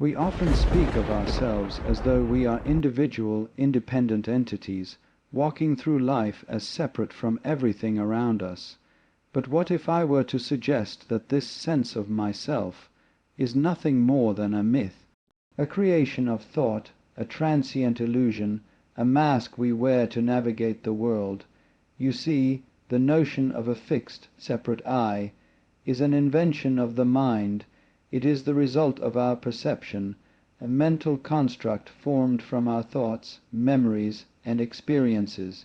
We often speak of ourselves as though we are individual, independent entities, walking through life as separate from everything around us. But what if I were to suggest that this sense of myself is nothing more than a myth, a creation of thought, a transient illusion, a mask we wear to navigate the world? You see, the notion of a fixed, separate I is an invention of the mind. It is the result of our perception, a mental construct formed from our thoughts, memories, and experiences.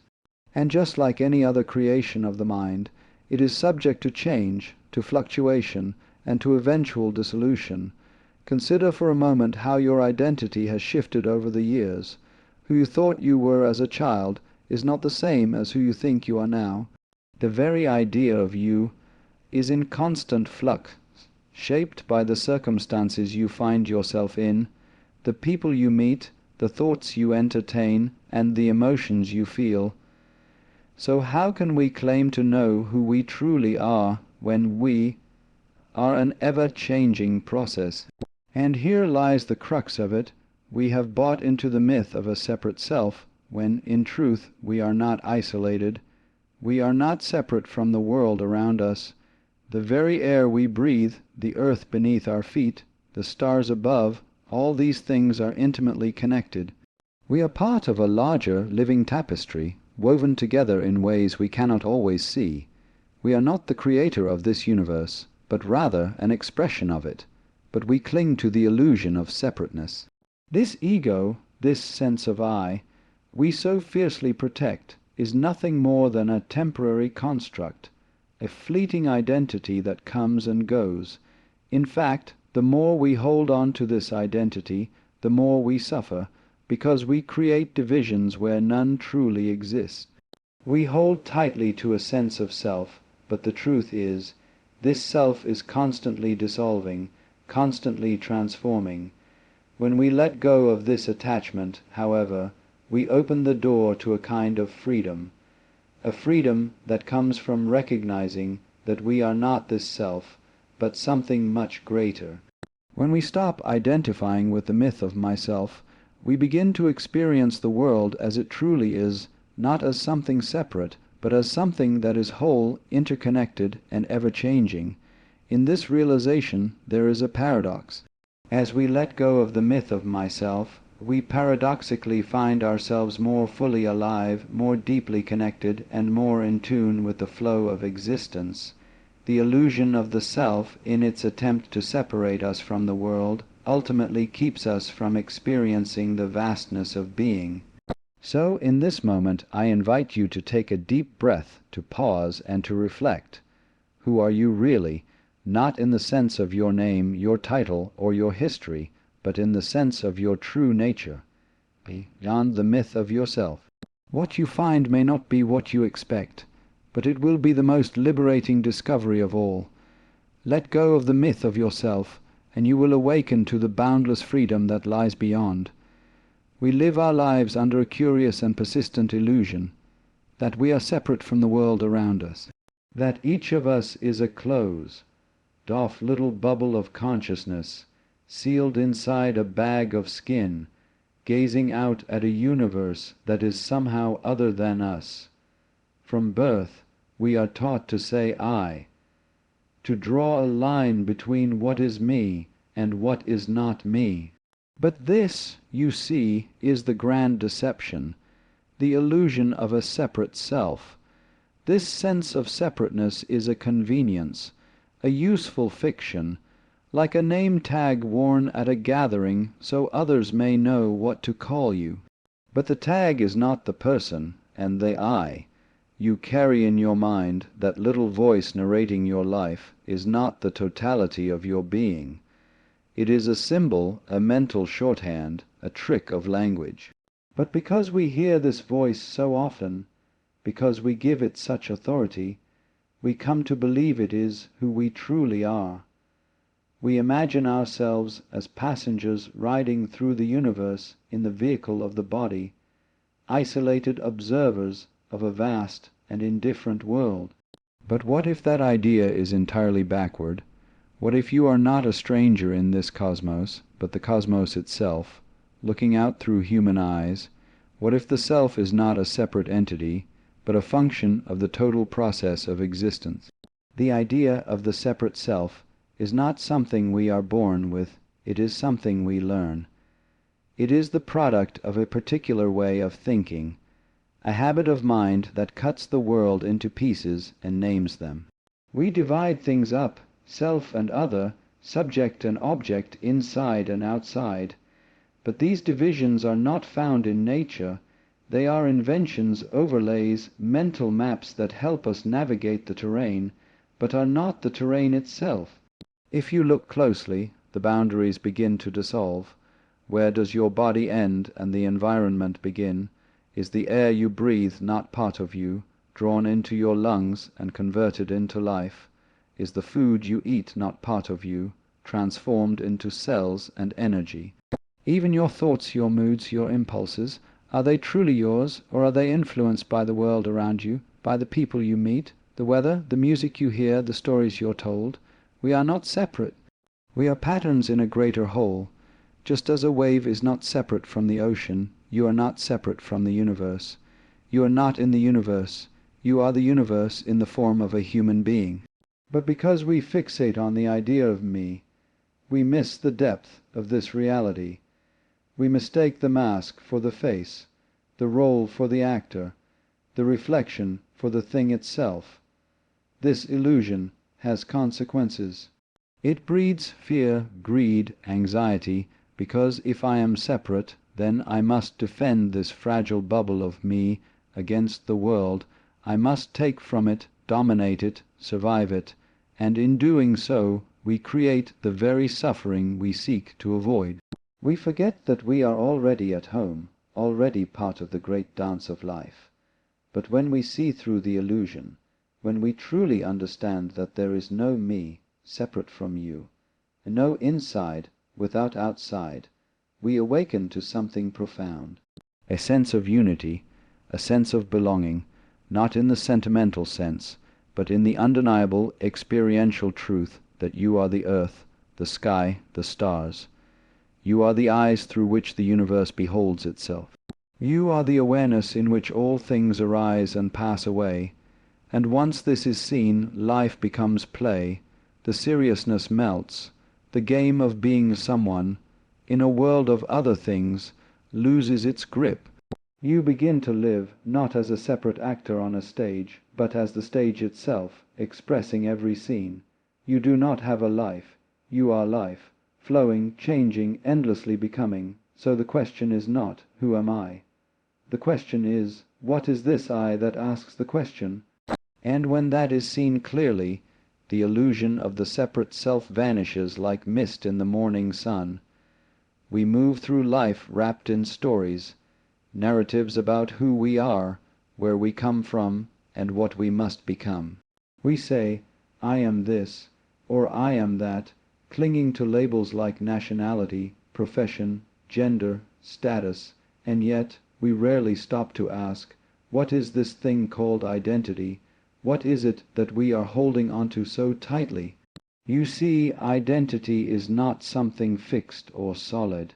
And just like any other creation of the mind, it is subject to change, to fluctuation, and to eventual dissolution. Consider for a moment how your identity has shifted over the years. Who you thought you were as a child is not the same as who you think you are now. The very idea of you is in constant flux, shaped by the circumstances you find yourself in, the people you meet, the thoughts you entertain, and the emotions you feel. So how can we claim to know who we truly are when we are an ever-changing process? And here lies the crux of it. We have bought into the myth of a separate self, when in truth we are not isolated. We are not separate from the world around us. The very air we breathe, the earth beneath our feet, the stars above, all these things are intimately connected. We are part of a larger living tapestry, woven together in ways we cannot always see. We are not the creator of this universe, but rather an expression of it. But we cling to the illusion of separateness. This ego, this sense of I, we so fiercely protect, is nothing more than a temporary construct, a fleeting identity that comes and goes. In fact, the more we hold on to this identity, the more we suffer, because we create divisions where none truly exists. We hold tightly to a sense of self, but the truth is, this self is constantly dissolving, constantly transforming. When we let go of this attachment, however, we open the door to a kind of freedom, a freedom that comes from recognizing that we are not this self, but something much greater. When we stop identifying with the myth of myself, we begin to experience the world as it truly is, not as something separate, but as something that is whole, interconnected, and ever-changing. In this realization there is a paradox. As we let go of the myth of myself, we paradoxically find ourselves more fully alive, more deeply connected, and more in tune with the flow of existence. The illusion of the self, in its attempt to separate us from the world, ultimately keeps us from experiencing the vastness of being. So in this moment I invite you to take a deep breath, to pause and to reflect. Who are you really? Not in the sense of your name, your title, or your history, but in the sense of your true nature, beyond the myth of yourself. What you find may not be what you expect, but it will be the most liberating discovery of all. Let go of the myth of yourself, and you will awaken to the boundless freedom that lies beyond. We live our lives under a curious and persistent illusion, that we are separate from the world around us, that each of us is a closed, off little bubble of consciousness, sealed inside a bag of skin, gazing out at a universe that is somehow other than us. From birth we are taught to say I, to draw a line between what is me and what is not me. But this, you see, is the grand deception, the illusion of a separate self. This sense of separateness is a convenience, a useful fiction, like a name tag worn at a gathering so others may know what to call you. But the tag is not the person, and the I you carry in your mind, that little voice narrating your life, is not the totality of your being. It is a symbol, a mental shorthand, a trick of language. But because we hear this voice so often, because we give it such authority, we come to believe it is who we truly are. We imagine ourselves as passengers riding through the universe in the vehicle of the body, isolated observers of a vast and indifferent world. But what if that idea is entirely backward? What if you are not a stranger in this cosmos, but the cosmos itself, looking out through human eyes? What if the self is not a separate entity, but a function of the total process of existence? The idea of the separate self is not something we are born with, it is something we learn. It is the product of a particular way of thinking, a habit of mind that cuts the world into pieces and names them. We divide things up, self and other, subject and object, inside and outside. But these divisions are not found in nature. They are inventions, overlays, mental maps that help us navigate the terrain, but are not the terrain itself. If you look closely, the boundaries begin to dissolve. Where does your body end and the environment begin? Is the air you breathe not part of you, drawn into your lungs and converted into life? Is the food you eat not part of you, transformed into cells and energy? Even your thoughts, your moods, your impulses, are they truly yours, or are they influenced by the world around you, by the people you meet, the weather, the music you hear, the stories you're told? We are not separate. We are patterns in a greater whole. Just as a wave is not separate from the ocean, you are not separate from the universe. You are not in the universe. You are the universe in the form of a human being. But because we fixate on the idea of me, we miss the depth of this reality. We mistake the mask for the face, the role for the actor, the reflection for the thing itself. This illusion has consequences. It breeds fear, greed, anxiety, because if I am separate, then I must defend this fragile bubble of me against the world. I must take from it, dominate it, survive it, and in doing so we create the very suffering we seek to avoid. We forget that we are already at home, already part of the great dance of life. But when we see through the illusion, when we truly understand that there is no me separate from you, and no inside without outside, we awaken to something profound. A sense of unity, a sense of belonging, not in the sentimental sense, but in the undeniable experiential truth that you are the earth, the sky, the stars. You are the eyes through which the universe beholds itself. You are the awareness in which all things arise and pass away, and once this is seen, life becomes play, the seriousness melts, the game of being someone, in a world of other things, loses its grip. You begin to live not as a separate actor on a stage, but as the stage itself, expressing every scene. You do not have a life, you are life, flowing, changing, endlessly becoming. So the question is not, who am I? The question is, what is this I that asks the question? And when that is seen clearly, the illusion of the separate self vanishes like mist in the morning sun. We move through life wrapped in stories, narratives about who we are, where we come from, and what we must become. We say, I am this, or I am that, clinging to labels like nationality, profession, gender, status, and yet we rarely stop to ask, what is this thing called identity? What is it that we are holding onto so tightly? You see, identity is not something fixed or solid.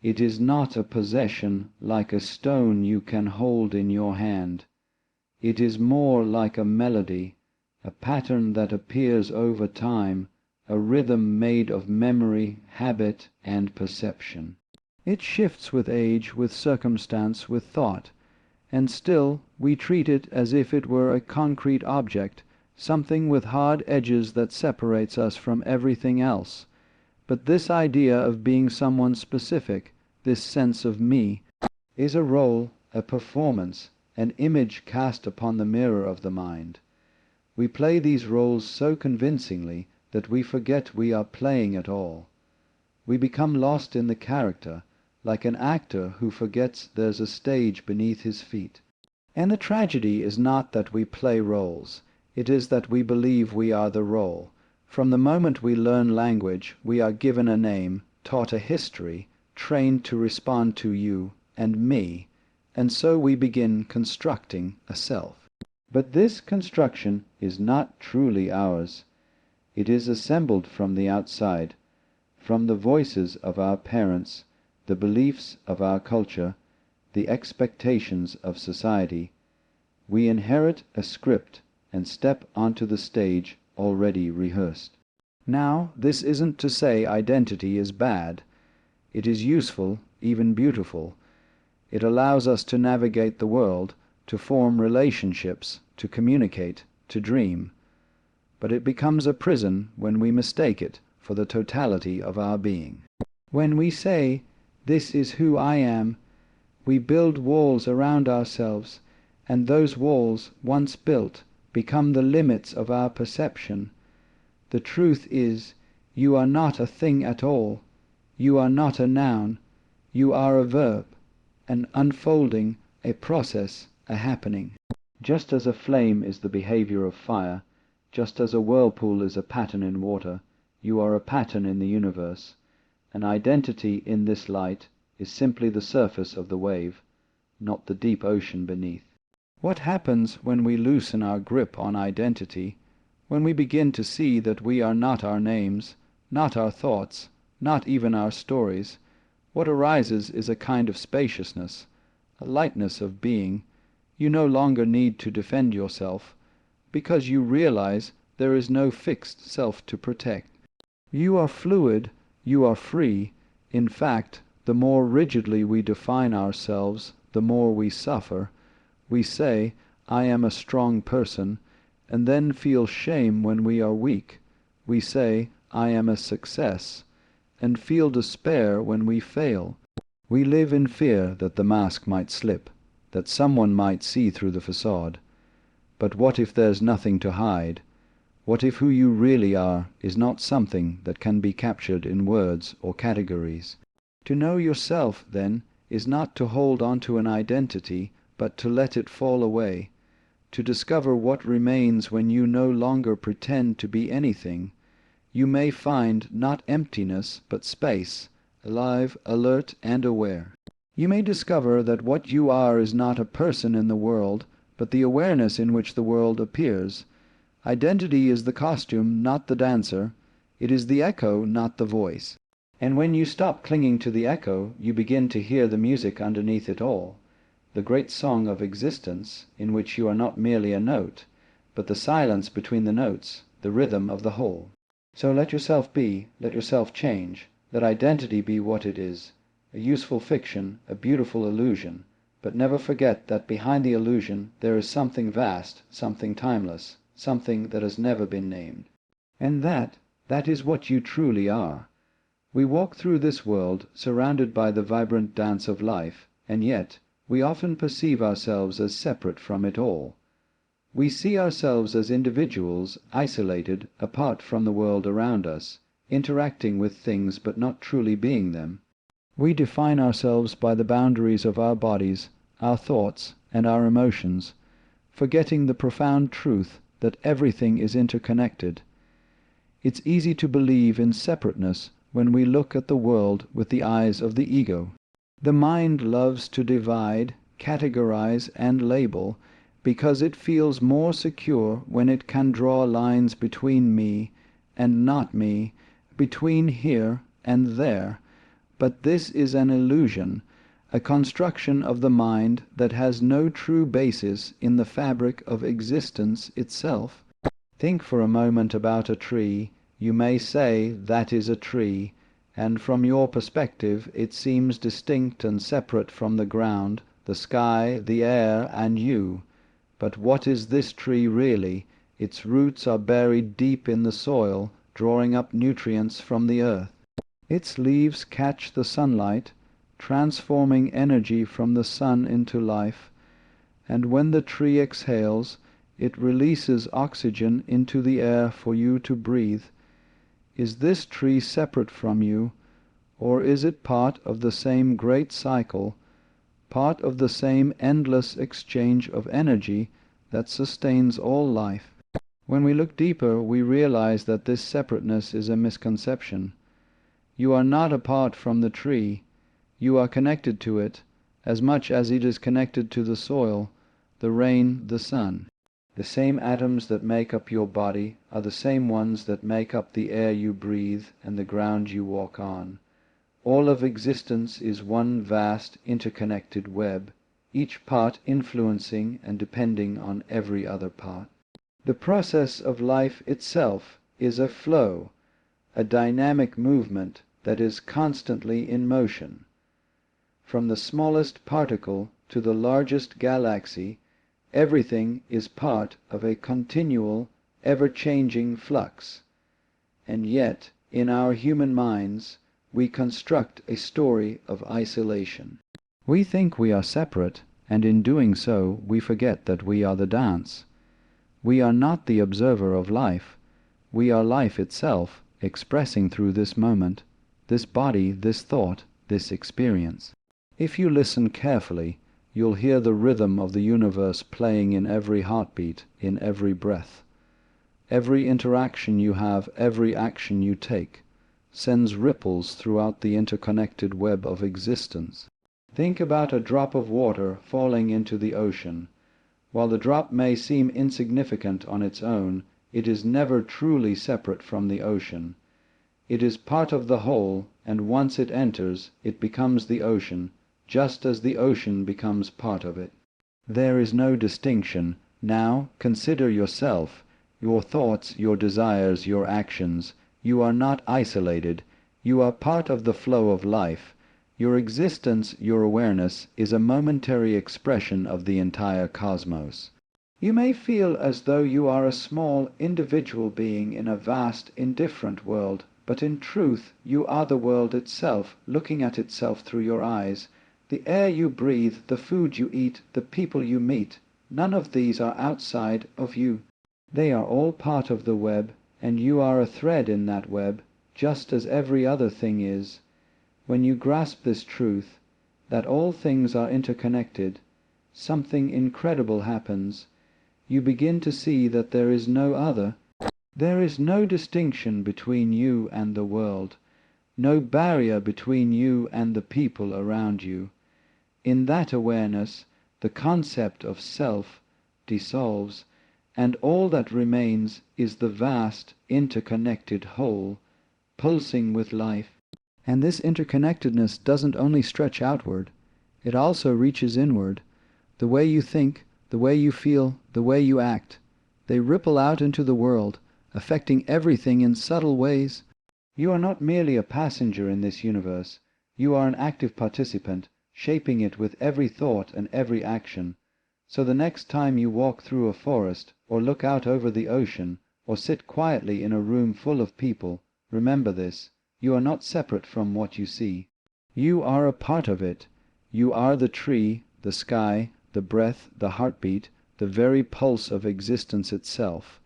It is not a possession like a stone you can hold in your hand. It is more like a melody, a pattern that appears over time, a rhythm made of memory, habit, and perception. It shifts with age, with circumstance, with thought, and still we treat it as if it were a concrete object, something with hard edges that separates us from everything else. But this idea of being someone specific, this sense of me, is a role, a performance, an image cast upon the mirror of the mind. We play these roles so convincingly that we forget we are playing at all. We become lost in the character, like an actor who forgets there's a stage beneath his feet. And the tragedy is not that we play roles, it is that we believe we are the role. From the moment we learn language, we are given a name, taught a history, trained to respond to you and me, and so we begin constructing a self. But this construction is not truly ours. It is assembled from the outside, from the voices of our parents, the beliefs of our culture, the expectations of society. We inherit a script and step onto the stage already rehearsed. Now, this isn't to say identity is bad. It is useful, even beautiful. It allows us to navigate the world, to form relationships, to communicate, to dream. But it becomes a prison when we mistake it for the totality of our being. When we say, "This is who I am," we build walls around ourselves, and those walls, once built, become the limits of our perception. The truth is, you are not a thing at all. You are not a noun. You are a verb, an unfolding, a process, a happening. Just as a flame is the behavior of fire, just as a whirlpool is a pattern in water, you are a pattern in the universe. An identity in this light is simply the surface of the wave, not the deep ocean beneath. What happens when we loosen our grip on identity, when we begin to see that we are not our names, not our thoughts, not even our stories? What arises is a kind of spaciousness, a lightness of being. You no longer need to defend yourself, because you realize there is no fixed self to protect. You are fluid, you are free. In fact, the more rigidly we define ourselves, the more we suffer. We say, "I am a strong person," and then feel shame when we are weak. We say, "I am a success," and feel despair when we fail. We live in fear that the mask might slip, that someone might see through the facade. But what if there's nothing to hide? What if who you really are is not something that can be captured in words or categories? To know yourself, then, is not to hold on to an identity, but to let it fall away, to discover what remains when you no longer pretend to be anything. You may find not emptiness, but space, alive, alert, and aware. You may discover that what you are is not a person in the world, but the awareness in which the world appears. Identity is the costume, not the dancer. It is the echo, not the voice. And when you stop clinging to the echo, you begin to hear the music underneath it all, the great song of existence, in which you are not merely a note, but the silence between the notes, the rhythm of the whole. So let yourself be, let yourself change, let identity be what it is, a useful fiction, a beautiful illusion, but never forget that behind the illusion there is something vast, something timeless, something that has never been named. And that is what you truly are. We walk through this world surrounded by the vibrant dance of life, and yet we often perceive ourselves as separate from it all. We see ourselves as individuals, isolated, apart from the world around us, interacting with things but not truly being them. We define ourselves by the boundaries of our bodies, our thoughts, and our emotions, forgetting the profound truth that everything is interconnected. It's easy to believe in separateness when we look at the world with the eyes of the ego. The mind loves to divide, categorize, and label, because it feels more secure when it can draw lines between me and not me, between here and there. But this is an illusion, a construction of the mind that has no true basis in the fabric of existence itself. Think for a moment about a tree. You may say, "That is a tree," and from your perspective it seems distinct and separate from the ground, the sky, the air, and you. But what is this tree really? Its roots are buried deep in the soil, drawing up nutrients from the earth. Its leaves catch the sunlight, transforming energy from the sun into life, and when the tree exhales, it releases oxygen into the air for you to breathe. Is this tree separate from you, or is it part of the same great cycle, part of the same endless exchange of energy that sustains all life? When we look deeper, we realize that this separateness is a misconception. You are not apart from the tree. You are connected to it, as much as it is connected to the soil, the rain, the sun. The same atoms that make up your body are the same ones that make up the air you breathe and the ground you walk on. All of existence is one vast interconnected web, each part influencing and depending on every other part. The process of life itself is a flow, a dynamic movement that is constantly in motion. From the smallest particle to the largest galaxy, everything is part of a continual, ever-changing flux. And yet, in our human minds, we construct a story of isolation. We think we are separate, and in doing so we forget that we are the dance. We are not the observer of life. We are life itself, expressing through this moment, this body, this thought, this experience. If you listen carefully, you'll hear the rhythm of the universe playing in every heartbeat, in every breath. Every interaction you have, every action you take, sends ripples throughout the interconnected web of existence. Think about a drop of water falling into the ocean. While the drop may seem insignificant on its own, it is never truly separate from the ocean. It is part of the whole, and once it enters, it becomes the ocean, just as the ocean becomes part of it. There is no distinction. Now consider yourself, your thoughts, your desires, your actions. You are not isolated. You are part of the flow of life. Your existence, your awareness, is a momentary expression of the entire cosmos. You may feel as though you are a small individual being in a vast, indifferent world, but in truth you are the world itself, looking at itself through your eyes. The air you breathe, the food you eat, the people you meet, none of these are outside of you. They are all part of the web, and you are a thread in that web, just as every other thing is. When you grasp this truth, that all things are interconnected, something incredible happens. You begin to see that there is no other. There is no distinction between you and the world, no barrier between you and the people around you. In that awareness, the concept of self dissolves, and all that remains is the vast, interconnected whole, pulsing with life. And this interconnectedness doesn't only stretch outward, it also reaches inward. The way you think, the way you feel, the way you act, they ripple out into the world, affecting everything in subtle ways. You are not merely a passenger in this universe. You are an active participant, shaping it with every thought and every action. So the next time you walk through a forest, or look out over the ocean, or sit quietly in a room full of people, remember this: you are not separate from what you see. You are a part of it. You are the tree, the sky, the breath, the heartbeat, the very pulse of existence itself.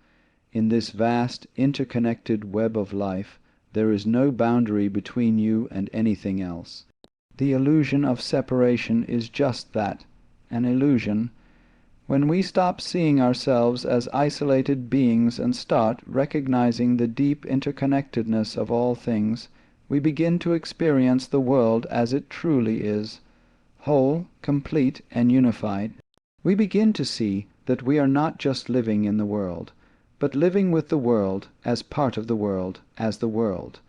In this vast, interconnected web of life, there is no boundary between you and anything else. The illusion of separation is just that, an illusion. When we stop seeing ourselves as isolated beings and start recognizing the deep interconnectedness of all things, we begin to experience the world as it truly is, whole, complete, and unified. We begin to see that we are not just living in the world, but living with the world, as part of the world, as the world.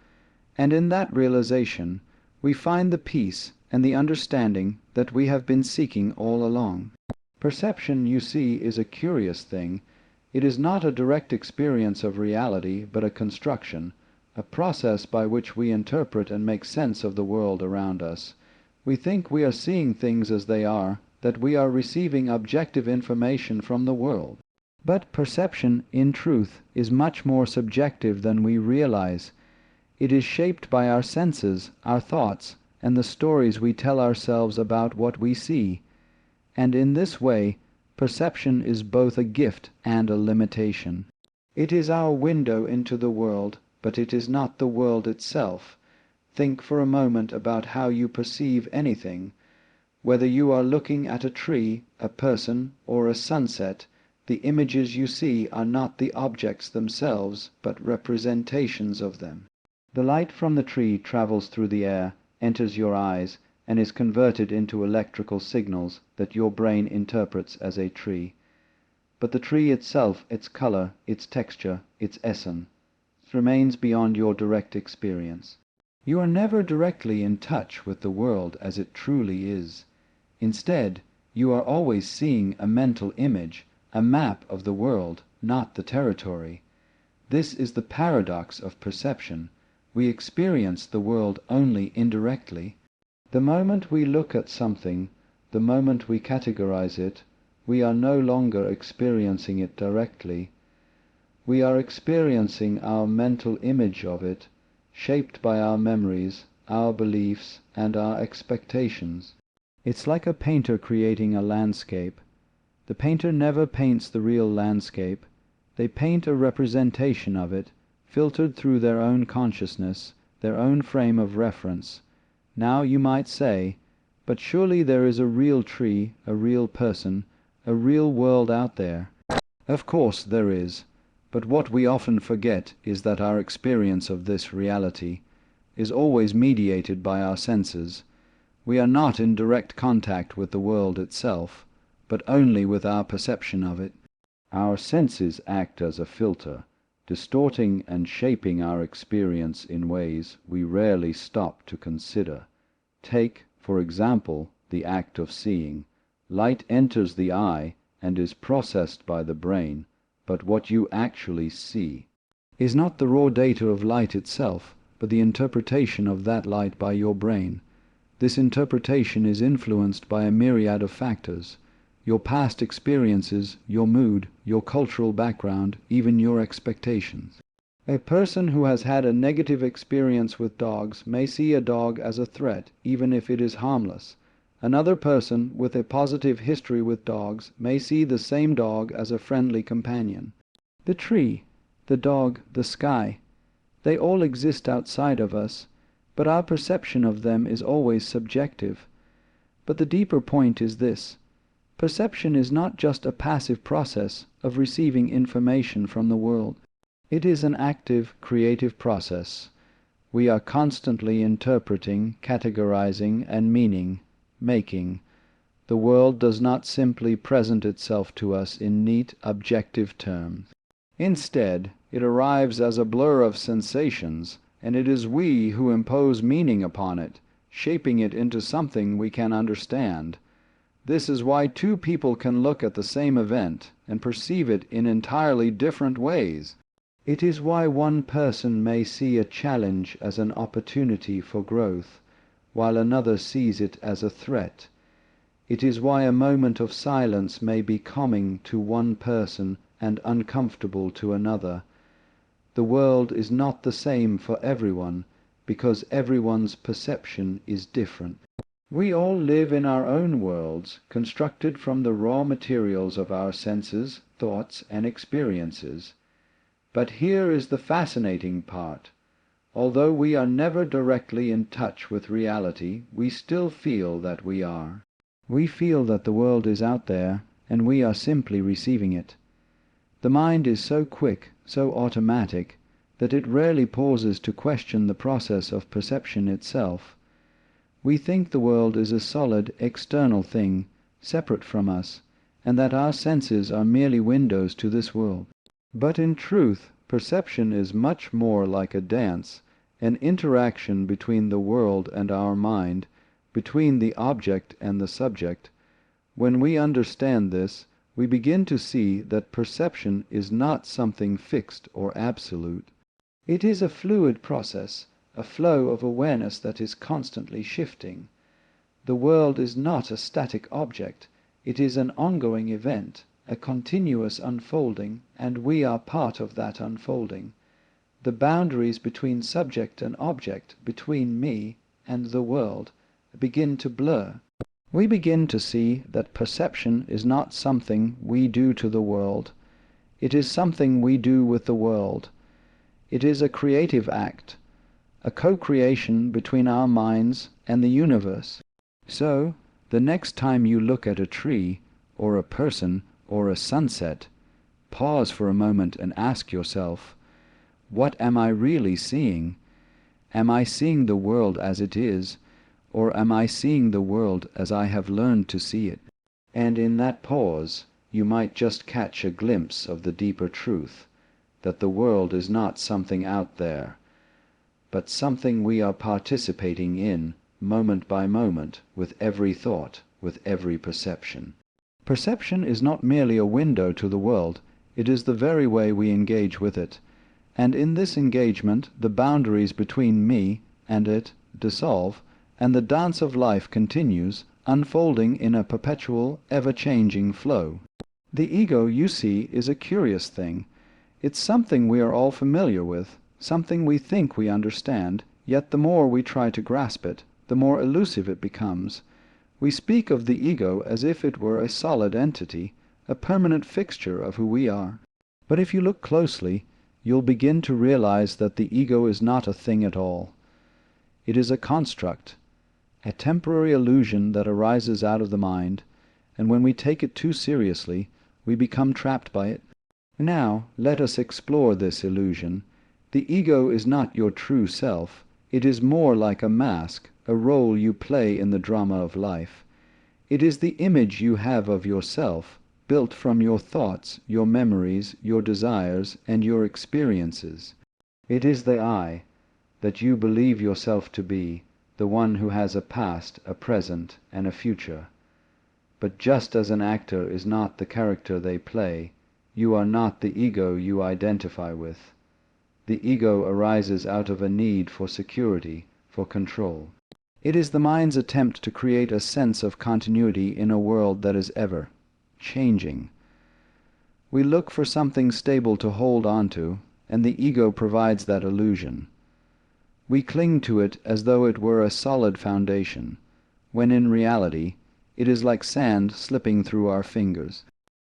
And in that realization, we find the peace and the understanding that we have been seeking all along. Perception, you see, is a curious thing. It is not a direct experience of reality, but a construction, a process by which we interpret and make sense of the world around us. We think we are seeing things as they are, that we are receiving objective information from the world. But perception, in truth, is much more subjective than we realize. It is shaped by our senses, our thoughts, and the stories we tell ourselves about what we see. And in this way, perception is both a gift and a limitation. It is our window into the world, but it is not the world itself. Think for a moment about how you perceive anything. Whether you are looking at a tree, a person, or a sunset, the images you see are not the objects themselves, but representations of them. The light from the tree travels through the air, enters your eyes, and is converted into electrical signals that your brain interprets as a tree. but the tree itself, its color, its texture, its essence, remains beyond your direct experience. You are never directly in touch with the world as it truly is. Instead, you are always seeing a mental image, a map of the world, not the territory. This is the paradox of perception. We experience the world only indirectly. The moment we look at something, the moment we categorize it, we are no longer experiencing it directly. We are experiencing our mental image of it, shaped by our memories, our beliefs, and our expectations. It's like a painter creating a landscape. The painter never paints the real landscape. They paint a representation of it, filtered through their own consciousness, their own frame of reference. Now you might say, but surely there is a real tree, a real person, a real world out there. Of course there is, but what we often forget is that our experience of this reality is always mediated by our senses. We are not in direct contact with the world itself, but only with our perception of it. Our senses act as a filter, distorting and shaping our experience in ways we rarely stop to consider. Take, for example, the act of seeing. Light enters the eye and is processed by the brain, but what you actually see is not the raw data of light itself, but the interpretation of that light by your brain. This interpretation is influenced by a myriad of factors: your past experiences, your mood, your cultural background, even your expectations. A person who has had a negative experience with dogs may see a dog as a threat, even if it is harmless. Another person with a positive history with dogs may see the same dog as a friendly companion. The tree, the dog, the sky, they all exist outside of us, but our perception of them is always subjective. But the deeper point is this: perception is not just a passive process of receiving information from the world. It is an active, creative process. We are constantly interpreting, categorizing, and making. The world does not simply present itself to us in neat, objective terms. Instead, it arrives as a blur of sensations, and it is we who impose meaning upon it, shaping it into something we can understand. This is why two people can look at the same event and perceive it in entirely different ways. It is why one person may see a challenge as an opportunity for growth, while another sees it as a threat. It is why a moment of silence may be calming to one person and uncomfortable to another. The world is not the same for everyone, because everyone's perception is different. We all live in our own worlds, constructed from the raw materials of our senses, thoughts, and experiences. But here is the fascinating part. Although we are never directly in touch with reality, we still feel that we are. We feel that the world is out there, and we are simply receiving it. The mind is so quick, so automatic, that it rarely pauses to question the process of perception itself. We think the world is a solid, external thing, separate from us, and that our senses are merely windows to this world. But in truth, perception is much more like a dance, an interaction between the world and our mind, between the object and the subject. When we understand this, we begin to see that perception is not something fixed or absolute. It is a fluid process, a flow of awareness that is constantly shifting. The world is not a static object. It is an ongoing event, a continuous unfolding, and we are part of that unfolding. The boundaries between subject and object, between me and the world, begin to blur. We begin to see that perception is not something we do to the world. It is something we do with the world. It is a creative act, a co-creation between our minds and the universe. So, the next time you look at a tree, or a person, or a sunset, pause for a moment and ask yourself, what am I really seeing? Am I seeing the world as it is, or am I seeing the world as I have learned to see it? And in that pause, you might just catch a glimpse of the deeper truth, that the world is not something out there, but something we are participating in, moment by moment, with every thought, with every perception. Perception is not merely a window to the world, it is the very way we engage with it, and in this engagement the boundaries between me and it dissolve, and the dance of life continues, unfolding in a perpetual, ever-changing flow. The ego, you see, is a curious thing. It's something we are all familiar with, something we think we understand, yet the more we try to grasp it, the more elusive it becomes. We speak of the ego as if it were a solid entity, a permanent fixture of who we are. But if you look closely, you'll begin to realize that the ego is not a thing at all. It is a construct, a temporary illusion that arises out of the mind, and when we take it too seriously, we become trapped by it. Now, let us explore this illusion. The ego is not your true self. It is more like a mask, a role you play in the drama of life. It is the image you have of yourself, built from your thoughts, your memories, your desires, and your experiences. It is the I, that you believe yourself to be, the one who has a past, a present, and a future. But just as an actor is not the character they play, you are not the ego you identify with. The ego arises out of a need for security, for control. It is the mind's attempt to create a sense of continuity in a world that is ever changing. We look for something stable to hold on to, and the ego provides that illusion. We cling to it as though it were a solid foundation, when in reality it is like sand slipping through our fingers.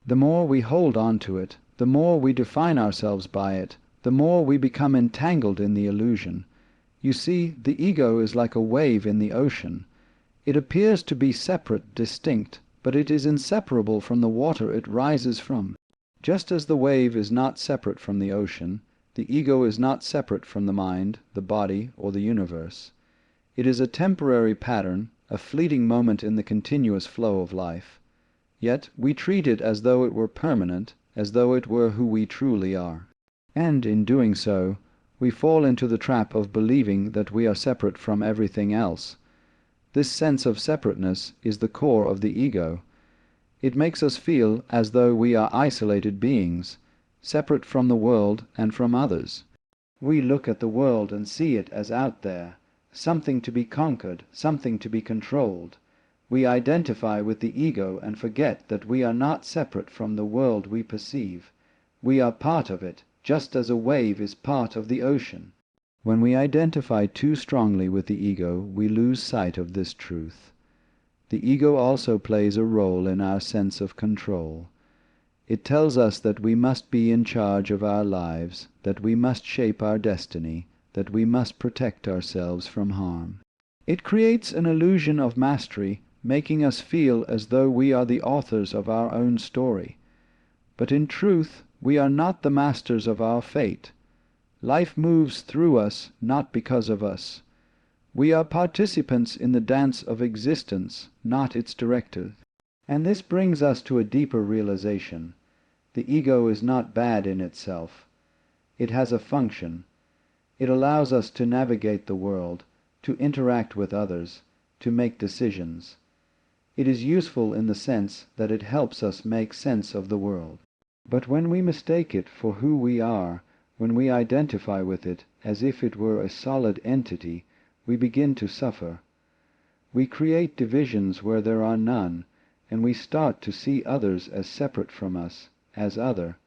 The more we hold on to it, the more we define ourselves by it, the more we become entangled in the illusion. You see, the ego is like a wave in the ocean. It appears to be separate, distinct, but it is inseparable from the water it rises from. Just as the wave is not separate from the ocean, the ego is not separate from the mind, the body, or the universe. It is a temporary pattern, a fleeting moment in the continuous flow of life. Yet we treat it as though it were permanent, as though it were who we truly are. And in doing so, we fall into the trap of believing that we are separate from everything else. This sense of separateness is the core of the ego. It makes us feel as though we are isolated beings, separate from the world and from others. We look at the world and see it as out there, something to be conquered, something to be controlled. We identify with the ego and forget that we are not separate from the world we perceive. We are part of it, just as a wave is part of the ocean. When we identify too strongly with the ego, we lose sight of this truth. The ego also plays a role in our sense of control. It tells us that we must be in charge of our lives, that we must shape our destiny, that we must protect ourselves from harm. It creates an illusion of mastery, making us feel as though we are the authors of our own story. But in truth, we are not the masters of our fate. Life moves through us, not because of us. We are participants in the dance of existence, not its directors. And this brings us to a deeper realization. The ego is not bad in itself. It has a function. It allows us to navigate the world, to interact with others, to make decisions. It is useful in the sense that it helps us make sense of the world. But when we mistake it for who we are, when we identify with it as if it were a solid entity, we begin to suffer. We create divisions where there are none, and we start to see others as separate from us, as other,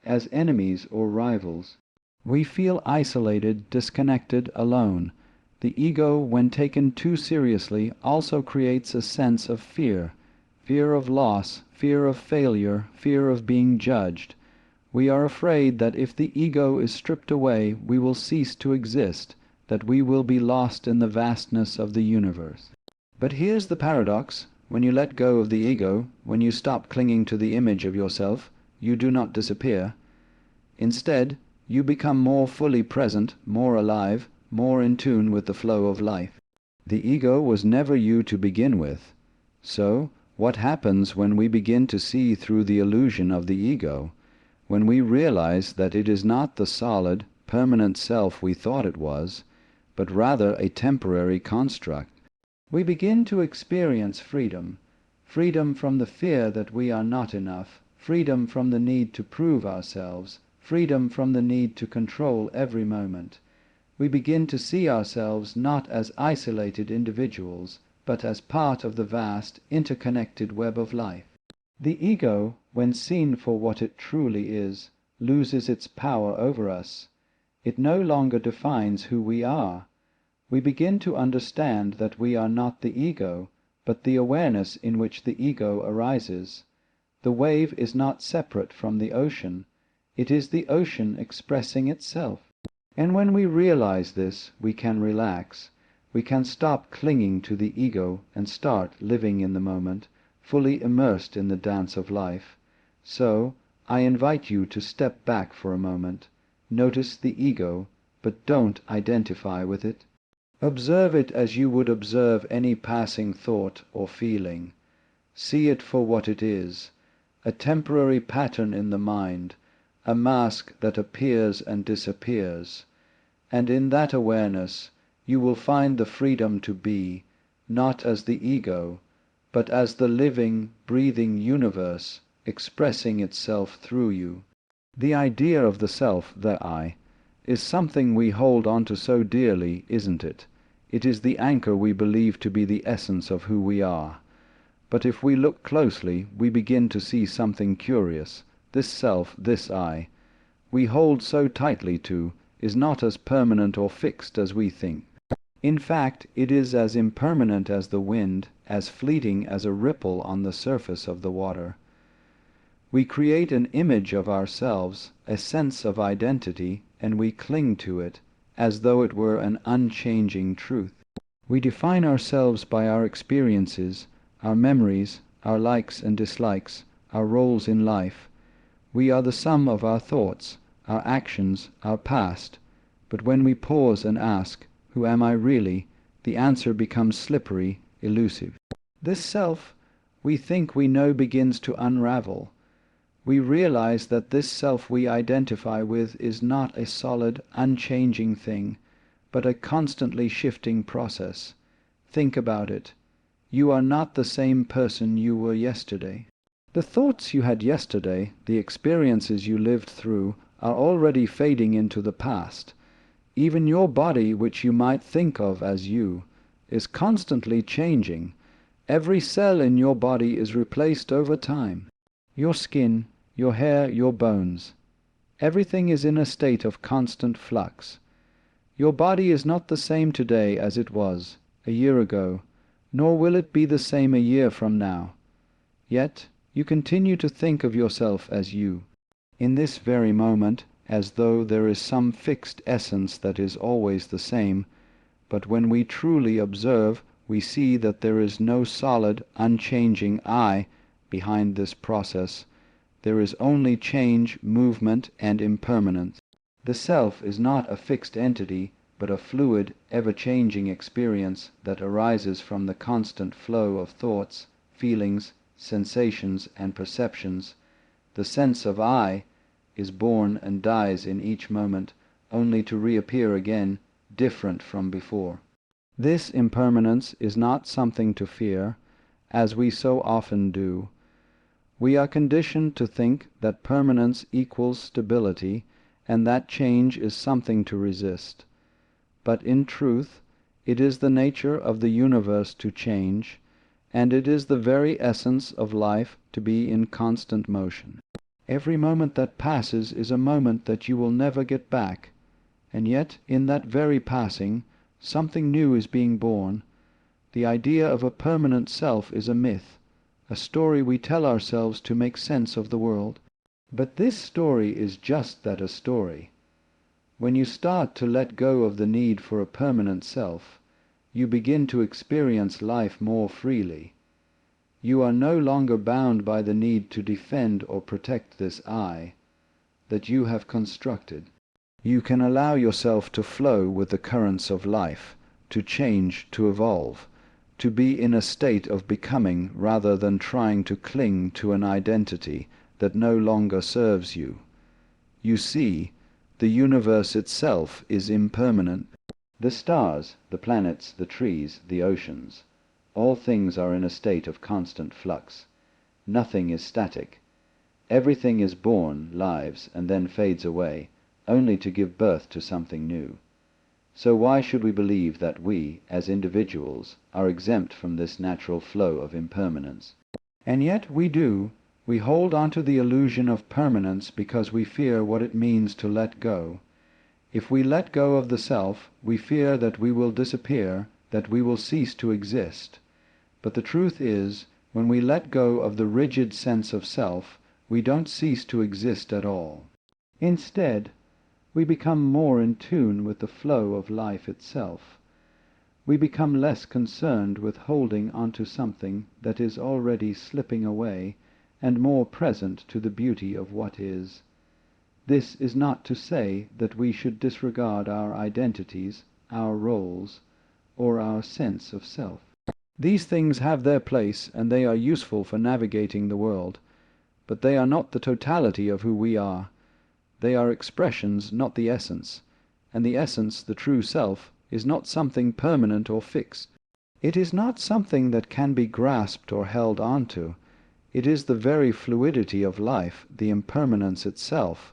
as enemies or rivals. We feel isolated, disconnected, alone. The ego, when taken too seriously, also creates a sense of fear. Fear of loss, fear of failure, fear of being judged. We are afraid that if the ego is stripped away, we will cease to exist, that we will be lost in the vastness of the universe. But here's the paradox. When you let go of the ego, when you stop clinging to the image of yourself, you do not disappear. Instead, you become more fully present, more alive, more in tune with the flow of life. The ego was never you to begin with. So, What happens when we begin to see through the illusion of the ego, when we realize that it is not the solid, permanent self we thought it was, but rather a temporary construct? We begin to experience freedom, freedom from the fear that we are not enough, freedom from the need to prove ourselves, freedom from the need to control every moment. We begin to see ourselves not as isolated individuals, but as part of the vast, interconnected web of life. The ego, when seen for what it truly is, loses its power over us. It no longer defines who we are. We begin to understand that we are not the ego, but the awareness in which the ego arises. The wave is not separate from the ocean. It is the ocean expressing itself. And when we realize this, we can relax. We can stop clinging to the ego and start living in the moment, fully immersed in the dance of life. So, I invite you to step back for a moment. Notice the ego, but don't identify with it. Observe it as you would observe any passing thought or feeling. See it for what it is, a temporary pattern in the mind, a mask that appears and disappears. And in that awareness, you will find the freedom to be, not as the ego, but as the living, breathing universe expressing itself through you. The idea of the self, the I, is something we hold on to so dearly, isn't it? It is the anchor we believe to be the essence of who we are. But if we look closely, we begin to see something curious. This self, this I, we hold so tightly to, is not as permanent or fixed as we think. In fact, it is as impermanent as the wind, as fleeting as a ripple on the surface of the water. We create an image of ourselves, a sense of identity, and we cling to it, as though it were an unchanging truth. We define ourselves by our experiences, our memories, our likes and dislikes, our roles in life. We are the sum of our thoughts, our actions, our past. But when we pause and ask, who am I really, the answer becomes slippery, elusive. This self we think we know begins to unravel. We realize that this self we identify with is not a solid, unchanging thing, but a constantly shifting process. Think about it. You are not the same person you were yesterday. The thoughts you had yesterday, the experiences you lived through, are already fading into the past. Even your body, which you might think of as you, is constantly changing. Every cell in your body is replaced over time. Your skin, your hair, your bones. Everything is in a state of constant flux. Your body is not the same today as it was a year ago, nor will it be the same a year from now. Yet you continue to think of yourself as you, in this very moment, as though there is some fixed essence that is always the same, but when we truly observe, we see that there is no solid, unchanging I behind this process. There is only change, movement, and impermanence. The self is not a fixed entity, but a fluid, ever-changing experience that arises from the constant flow of thoughts, feelings, sensations, and perceptions. The sense of I is born and dies in each moment, only to reappear again, different from before. This impermanence is not something to fear, as we so often do. We are conditioned to think that permanence equals stability, and that change is something to resist. But in truth, it is the nature of the universe to change, and it is the very essence of life to be in constant motion. Every moment that passes is a moment that you will never get back, and yet in that very passing, something new is being born. The idea of a permanent self is a myth, a story we tell ourselves to make sense of the world. But this story is just that, a story. When you start to let go of the need for a permanent self, you begin to experience life more freely. You are no longer bound by the need to defend or protect this I that you have constructed. You can allow yourself to flow with the currents of life, to change, to evolve. to be in a state of becoming rather than trying to cling to an identity that no longer serves you. You see, the universe itself is impermanent. The stars, the planets, the trees, the oceans, all things are in a state of constant flux. Nothing is static. Everything is born, lives, and then fades away, only to give birth to something new. So why should we believe that we, as individuals, are exempt from this natural flow of impermanence? And yet we do. We hold on to the illusion of permanence because we fear what it means to let go. If we let go of the self, we fear that we will disappear, that we will cease to exist. But the truth is, when we let go of the rigid sense of self, we don't cease to exist at all. Instead, we become more in tune with the flow of life itself. We become less concerned with holding onto something that is already slipping away, and more present to the beauty of what is. This is not to say that we should disregard our identities, our roles, or our sense of self. These things have their place, and they are useful for navigating the world, but they are not the totality of who we are. They are expressions, not the essence, and the essence, the true self, is not something permanent or fixed. It is not something that can be grasped or held onto. It is the very fluidity of life, the impermanence itself.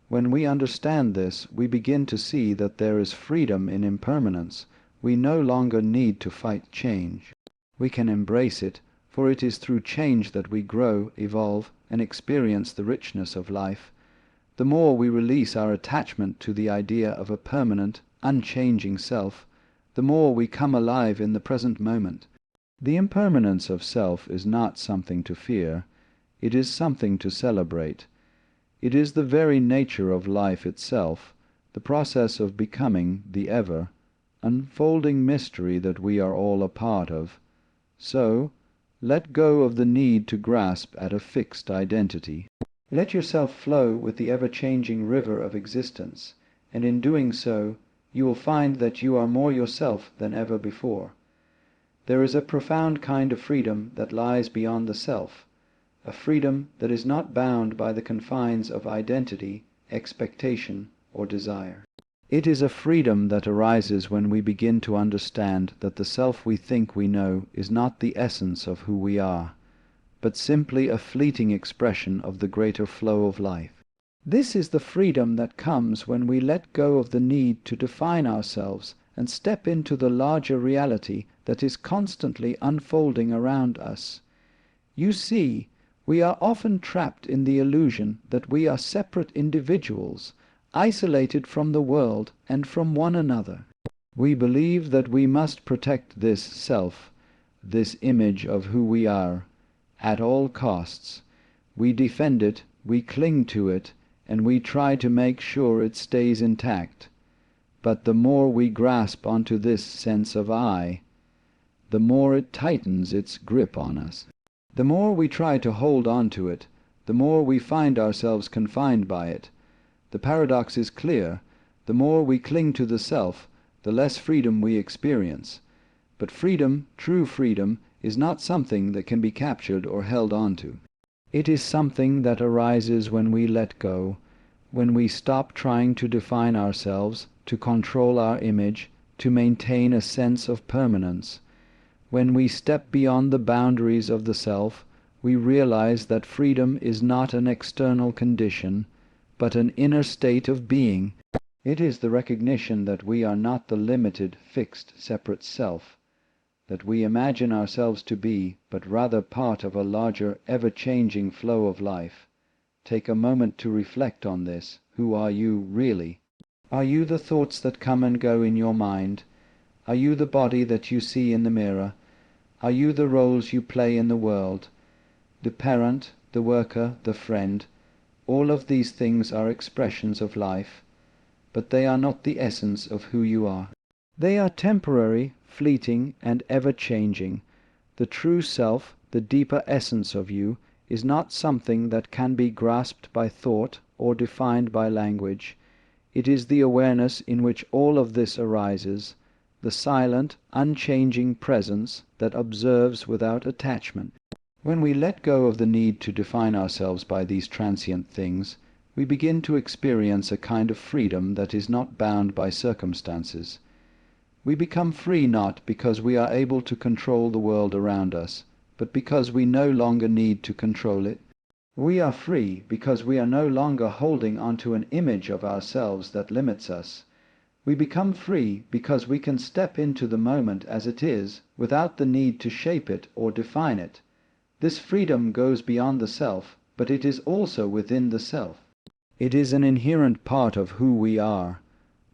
When we understand this, we begin to see that there is freedom in impermanence. We no longer need to fight change. We can embrace it, for it is through change that we grow, evolve, and experience the richness of life. The more we release our attachment to the idea of a permanent, unchanging self, the more we come alive in the present moment. The impermanence of self is not something to fear. It is something to celebrate. It is the very nature of life itself, the process of becoming the ever unfolding mystery that we are all a part of. So, let go of the need to grasp at a fixed identity. Let yourself flow with the ever-changing river of existence, and in doing so, you will find that you are more yourself than ever before. There is a profound kind of freedom that lies beyond the self, a freedom that is not bound by the confines of identity, expectation, or desire. It is a freedom that arises when we begin to understand that the self we think we know is not the essence of who we are, but simply a fleeting expression of the greater flow of life. This is the freedom that comes when we let go of the need to define ourselves and step into the larger reality that is constantly unfolding around us. You see, we are often trapped in the illusion that we are separate individuals, isolated from the world and from one another. We believe that we must protect this self, this image of who we are, at all costs. We defend it, we cling to it, and we try to make sure it stays intact. But the more we grasp onto this sense of I, the more it tightens its grip on us. The more we try to hold on to it, the more we find ourselves confined by it. The paradox is clear. The more we cling to the self, the less freedom we experience. But freedom, true freedom, is not something that can be captured or held on to. It is something that arises when we let go, when we stop trying to define ourselves, to control our image, to maintain a sense of permanence. When we step beyond the boundaries of the self, we realize that freedom is not an external condition, but an inner state of being. It is the recognition that we are not the limited, fixed, separate self, that we imagine ourselves to be, but rather part of a larger, ever-changing flow of life. Take a moment to reflect on this. Who are you really? Are you the thoughts that come and go in your mind? Are you the body that you see in the mirror? Are you the roles you play in the world? The parent, the worker, the friend, all of these things are expressions of life, but they are not the essence of who you are. They are temporary, fleeting, and ever-changing. The true self, the deeper essence of you, is not something that can be grasped by thought or defined by language. It is the awareness in which all of this arises, the silent, unchanging presence that observes without attachment. When we let go of the need to define ourselves by these transient things, we begin to experience a kind of freedom that is not bound by circumstances. We become free not because we are able to control the world around us, but because we no longer need to control it. We are free because we are no longer holding onto an image of ourselves that limits us. We become free because we can step into the moment as it is without the need to shape it or define it. This freedom goes beyond the self, but it is also within the self. It is an inherent part of who we are,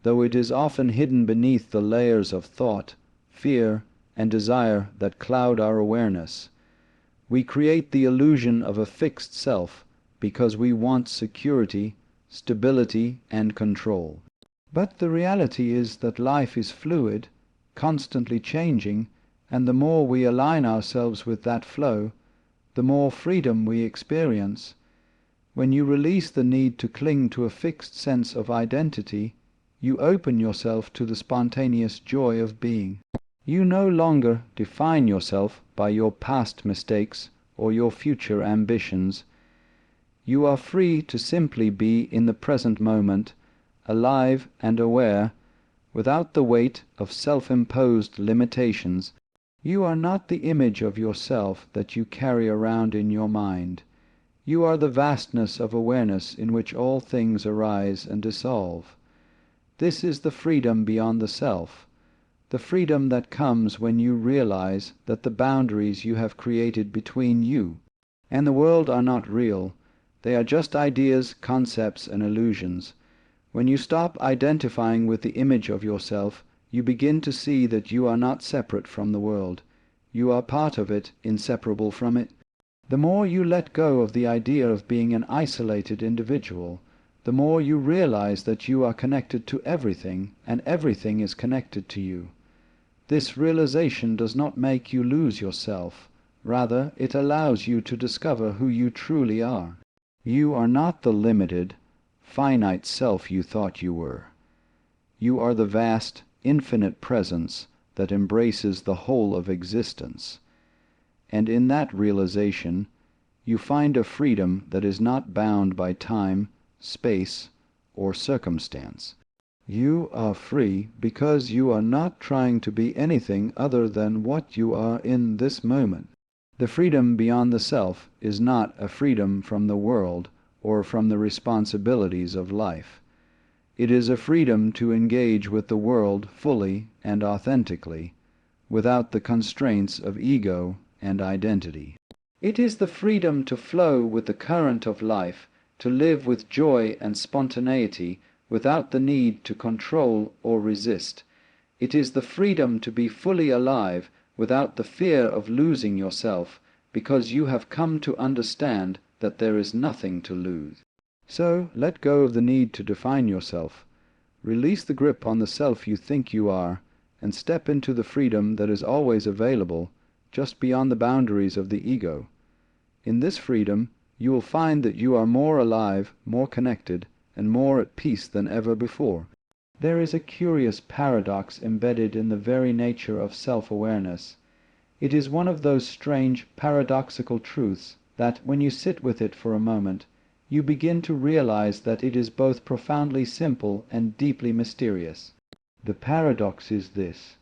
though it is often hidden beneath the layers of thought, fear, and desire that cloud our awareness. We create the illusion of a fixed self because we want security, stability, and control. But the reality is that life is fluid, constantly changing, and the more we align ourselves with that flow, the more freedom we experience. When you release the need to cling to a fixed sense of identity, you open yourself to the spontaneous joy of being. You no longer define yourself by your past mistakes or your future ambitions. You are free to simply be in the present moment, alive and aware, without the weight of self-imposed limitations. You are not the image of yourself that you carry around in your mind. You are the vastness of awareness in which all things arise and dissolve. This is the freedom beyond the self, the freedom that comes when you realize that the boundaries you have created between you and the world are not real. They are just ideas, concepts, and illusions. When you stop identifying with the image of yourself, you begin to see that you are not separate from the world. You are part of it, inseparable from it. The more you let go of the idea of being an isolated individual, the more you realize that you are connected to everything, and everything is connected to you. This realization does not make you lose yourself. Rather, it allows you to discover who you truly are. You are not the limited, finite self you thought you were. You are the vast, infinite presence that embraces the whole of existence. And in that realization, you find a freedom that is not bound by time, space, or circumstance. You are free because you are not trying to be anything other than what you are in this moment. The freedom beyond the self is not a freedom from the world or from the responsibilities of life. It is a freedom to engage with the world fully and authentically, without the constraints of ego and identity. It is the freedom to flow with the current of life, to live with joy and spontaneity without the need to control or resist. It is the freedom to be fully alive without the fear of losing yourself, because you have come to understand that there is nothing to lose. So let go of the need to define yourself. Release the grip on the self you think you are, and step into the freedom that is always available, just beyond the boundaries of the ego. In this freedom, you will find that you are more alive, more connected, and more at peace than ever before. There is a curious paradox embedded in the very nature of self-awareness. It is one of those strange, paradoxical truths that, when you sit with it for a moment, you begin to realize that it is both profoundly simple and deeply mysterious. The paradox is this: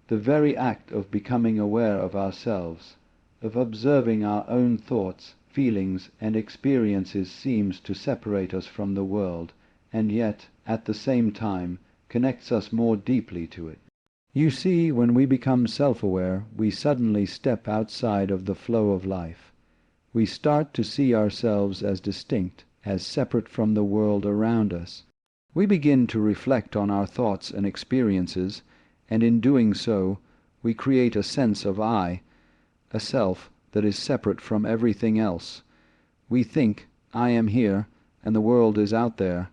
the very act of becoming aware of ourselves, of observing our own thoughts, feelings, and experiences seems to separate us from the world, and yet, at the same time, connects us more deeply to it. You see, when we become self-aware, we suddenly step outside of the flow of life. We start to see ourselves as distinct, as separate from the world around us. We begin to reflect on our thoughts and experiences, and in doing so, we create a sense of I, a self that is separate from everything else. We think, I am here, and the world is out there,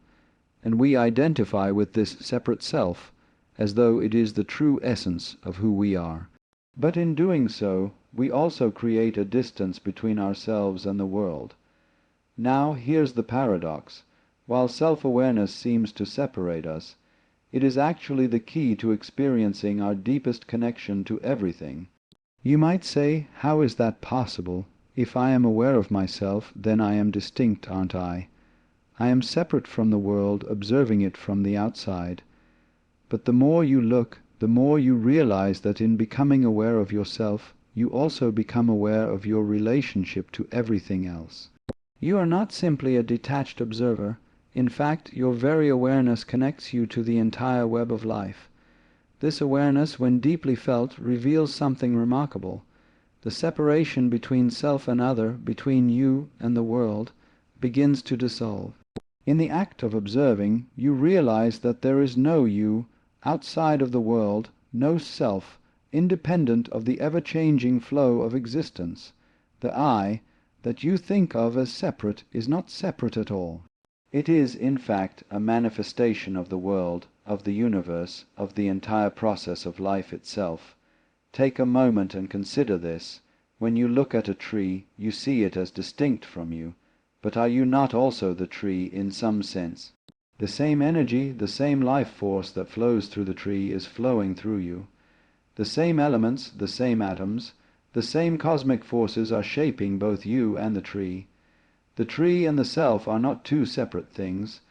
and we identify with this separate self, as though it is the true essence of who we are. But in doing so, we also create a distance between ourselves and the world. Now here's the paradox. While self-awareness seems to separate us, It is actually the key to experiencing our deepest connection to everything. You might say, how is that possible? If I am aware of myself, then I am distinct, aren't I? I am separate from the world, observing it from the outside. But the more you look, the more you realize that in becoming aware of yourself, you also become aware of your relationship to everything else. You are not simply a detached observer. In fact, your very awareness connects you to the entire web of life. This awareness, when deeply felt, reveals something remarkable. The separation between self and other, between you and the world, begins to dissolve. In the act of observing, you realize that there is no you, outside of the world, no self, independent of the ever-changing flow of existence. The I, that you think of as separate, is not separate at all. It is, in fact, a manifestation of the world, of the universe, of the entire process of life itself. Take a moment and consider this. When you look at a tree, you see it as distinct from you. But are you not also the tree in some sense? The same energy, the same life force that flows through the tree is flowing through you. The same elements, the same atoms, the same cosmic forces are shaping both you and the tree. The tree and the self are not two separate things,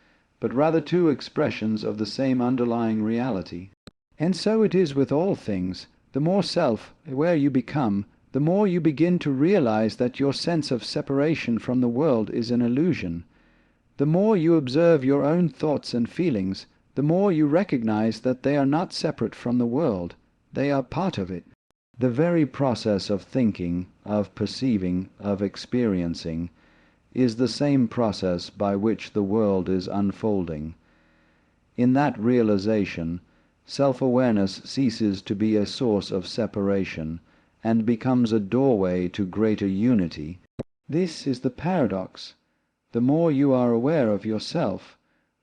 but rather two expressions of the same underlying reality. And so it is with all things. The more self-aware you become, the more you begin to realize that your sense of separation from the world is an illusion. The more you observe your own thoughts and feelings, the more you recognize that they are not separate from the world. They are part of it. The very process of thinking, of perceiving, of experiencing, is the same process by which the world is unfolding. In that realization, self-awareness ceases to be a source of separation and becomes a doorway to greater unity. This is the paradox. The more you are aware of yourself,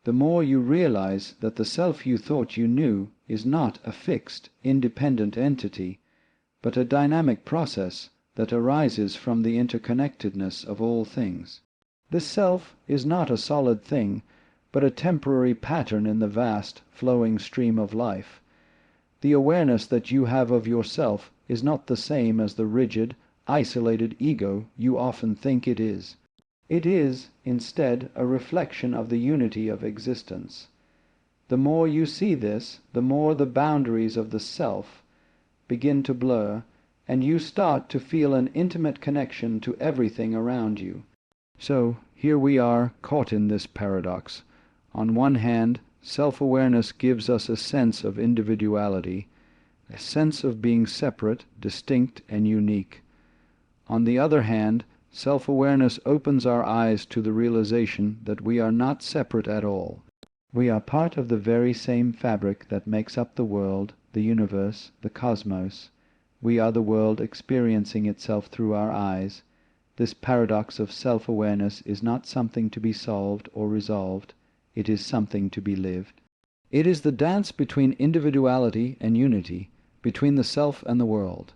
the more you realize that the self you thought you knew is not a fixed, independent entity, but a dynamic process that arises from the interconnectedness of all things. The self is not a solid thing, but a temporary pattern in the vast, flowing stream of life. The awareness that you have of yourself is not the same as the rigid, isolated ego you often think it is. It is, instead, a reflection of the unity of existence. The more you see this, the more the boundaries of the self begin to blur, and you start to feel an intimate connection to everything around you. So, here we are, caught in this paradox. On one hand, self-awareness gives us a sense of individuality, a sense of being separate, distinct, and unique. On the other hand, self-awareness opens our eyes to the realization that we are not separate at all. We are part of the very same fabric that makes up the world, the universe, the cosmos. We are the world experiencing itself through our eyes. This paradox of self-awareness is not something to be solved or resolved. It is something to be lived. It is the dance between individuality and unity, between the self and the world.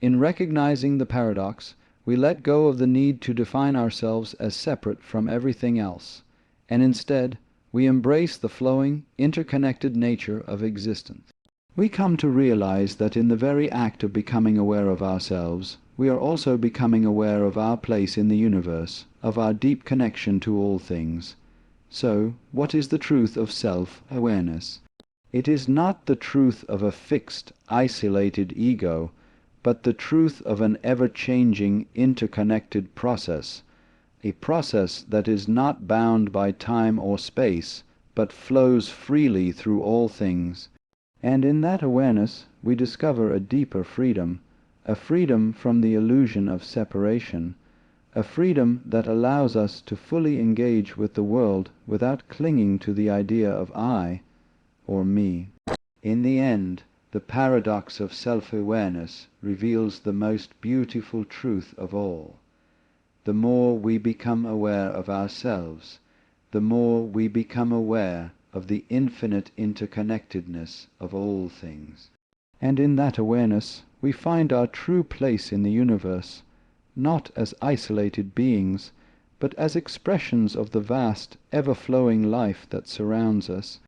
In recognizing the paradox, we let go of the need to define ourselves as separate from everything else, and instead, we embrace the flowing, interconnected nature of existence. We come to realize that in the very act of becoming aware of ourselves, we are also becoming aware of our place in the universe, of our deep connection to all things. So, what is the truth of self-awareness? It is not the truth of a fixed, isolated ego, but the truth of an ever-changing, interconnected process, a process that is not bound by time or space, but flows freely through all things. And in that awareness we discover a deeper freedom, a freedom from the illusion of separation, a freedom that allows us to fully engage with the world without clinging to the idea of I or me. In the end, the paradox of self-awareness reveals the most beautiful truth of all. The more we become aware of ourselves, the more we become aware of the infinite interconnectedness of all things. And in that awareness we find our true place in the universe, not as isolated beings, but as expressions of the vast, ever-flowing life that surrounds us,